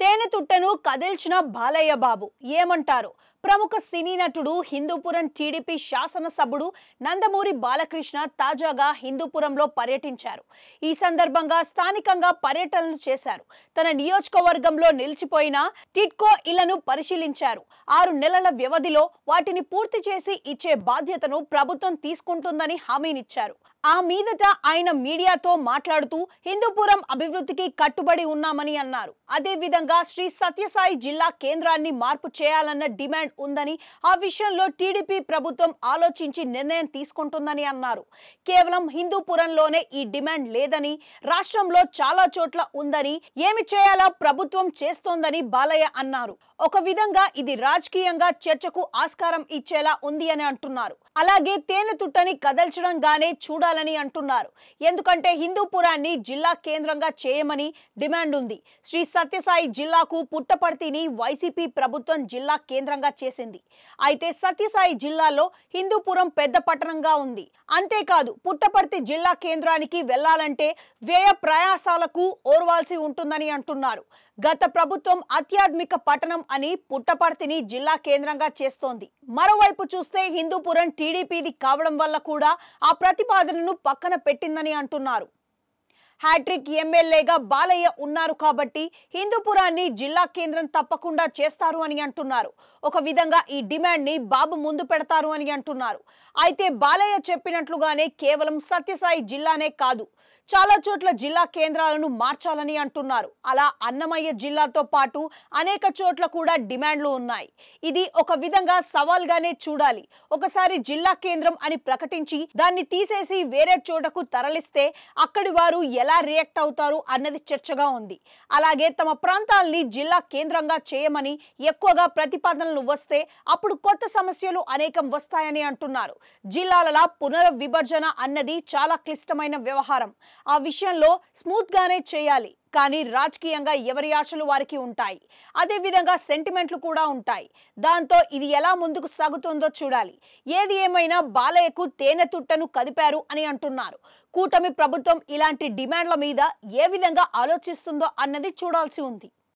తేనె తుట్టెను కదిల్చిన బాలయ్య బాబు ఏమంటారు? ప్రముఖ సినీ నటుడు హిందూపురం టీడీపీ శాసనసభ్యుడు నందమూరి బాలకృష్ణ తాజాగా హిందూపురంలో పర్యటించారు. ఈ సందర్భంగా స్థానికంగా పర్యటనలు చేశారు. తన నియోజకవర్గంలో నిలిచిపోయిన టిడ్కో ఇళ్లను పరిశీలించారు. 6 నెలల వ్యవధిలో వాటిని పూర్తి చేసి ఇచ్చే బాధ్యతను ప్రభుత్వం తీసుకుంటుందని హామీనిచ్చారు. ఆ మీదట ఆయన మీడియాతో మాట్లాడుతూ హిందూపురం అభివృద్ధికి కట్టుబడి ఉన్నామని అన్నారు. అదే విధంగా శ్రీ సత్యసాయి జిల్లా కేంద్రాన్ని మార్పు చేయాలన్న డిమాండ్ ఉందని, ఆ విషయంలో టీడీపీ ప్రభుత్వం ఆలోచించి నిర్ణయం తీసుకుంటుందని అన్నారు. కేవలం హిందూపురంలోనే ఈ డిమాండ్ లేదని, రాష్ట్రంలో చాలా చోట్ల ఉందని, ఏమి చేయాలో ప్రభుత్వం చేస్తోందని బాలయ్య అన్నారు. ఒక విధంగా ఇది రాజకీయంగా చర్చకు ఆస్కారం ఇచ్చేలా ఉంది అని అంటున్నారు. అలాగే తేనె తుట్టని కదల్చడంగానే చూడాలని అంటున్నారు. ఎందుకంటే హిందూపురాన్ని జిల్లా కేంద్రంగా చేయమని డిమాండ్ ఉంది. శ్రీ సత్యసాయి జిల్లాకు పుట్టపర్తిని వైసీపీ ప్రభుత్వం జిల్లా కేంద్రంగా చేసింది. అయితే సత్యసాయి జిల్లాలో హిందూపురం పెద్ద పట్టణంగా ఉంది. అంతేకాదు పుట్టపర్తి జిల్లా కేంద్రానికి వెళ్లాలంటే వ్యయ ప్రయాసాలకు ఓర్వాల్సి ఉంటుందని అంటున్నారు. గత ప్రభుత్వం అత్యాధునిక పట్టణం అని పుట్టపర్తిని జిల్లా కేంద్రంగా చేస్తోంది. మరోవైపు చూస్తే హిందూపురం టీడీపీది కావడం వల్ల కూడా ఆ ప్రతిపాదనను పక్కన పెట్టిందని అంటున్నారు. హ్యాట్రిక్ ఎమ్మెల్యేగా బాలయ్య ఉన్నారు కాబట్టి హిందూపురాన్ని జిల్లా కేంద్రం తప్పకుండా చేస్తారు అని అంటున్నారు. ఒక విధంగా ఈ డిమాండ్ ని బాబు ముందు పెడతారు అని అంటున్నారు. అయితే బాలయ్య చెప్పినట్లుగానే కేవలం సత్యసాయి జిల్లానే కాదు, చాలా చోట్ల జిల్లా కేంద్రాలను మార్చాలని అంటున్నారు. అలా అన్నమయ్య జిల్లాతో పాటు అనేక చోట్ల కూడా డిమాండ్లు ఉన్నాయి. ఇది ఒక విధంగా సవాల్గానే చూడాలి. ఒకసారి జిల్లా కేంద్రం అని ప్రకటించి దాన్ని తీసేసి వేరే చోటకు తరలిస్తే అక్కడి వారు ఎలా రియాక్ట్ అవుతారు అన్నది చర్చగా ఉంది. అలాగే తమ ప్రాంతాల్ని జిల్లా కేంద్రంగా చేయమని ఎక్కువగా ప్రతిపాదనలు వస్తే అప్పుడు కొత్త సమస్యలు అనేకం వస్తాయని అంటున్నారు. జిల్లాల పునర్విభజన అన్నది చాలా క్లిష్టమైన వ్యవహారం. ఆ విషయంలో స్మూత్ గానే చేయాలి. కానీ రాజకీయంగా ఎవరి ఆశలు వారికి ఉంటాయి. అదే విధంగా సెంటిమెంట్లు కూడా ఉంటాయి. దాంతో ఇది ఎలా ముందుకు సాగుతుందో చూడాలి. ఏది ఏమైనా బాలయ్యకు తేనె తుట్టను కదిపారు అని అంటున్నారు. కూటమి ప్రభుత్వం ఇలాంటి డిమాండ్ల మీద ఏ విధంగా ఆలోచిస్తుందో అన్నది చూడాల్సి ఉంది.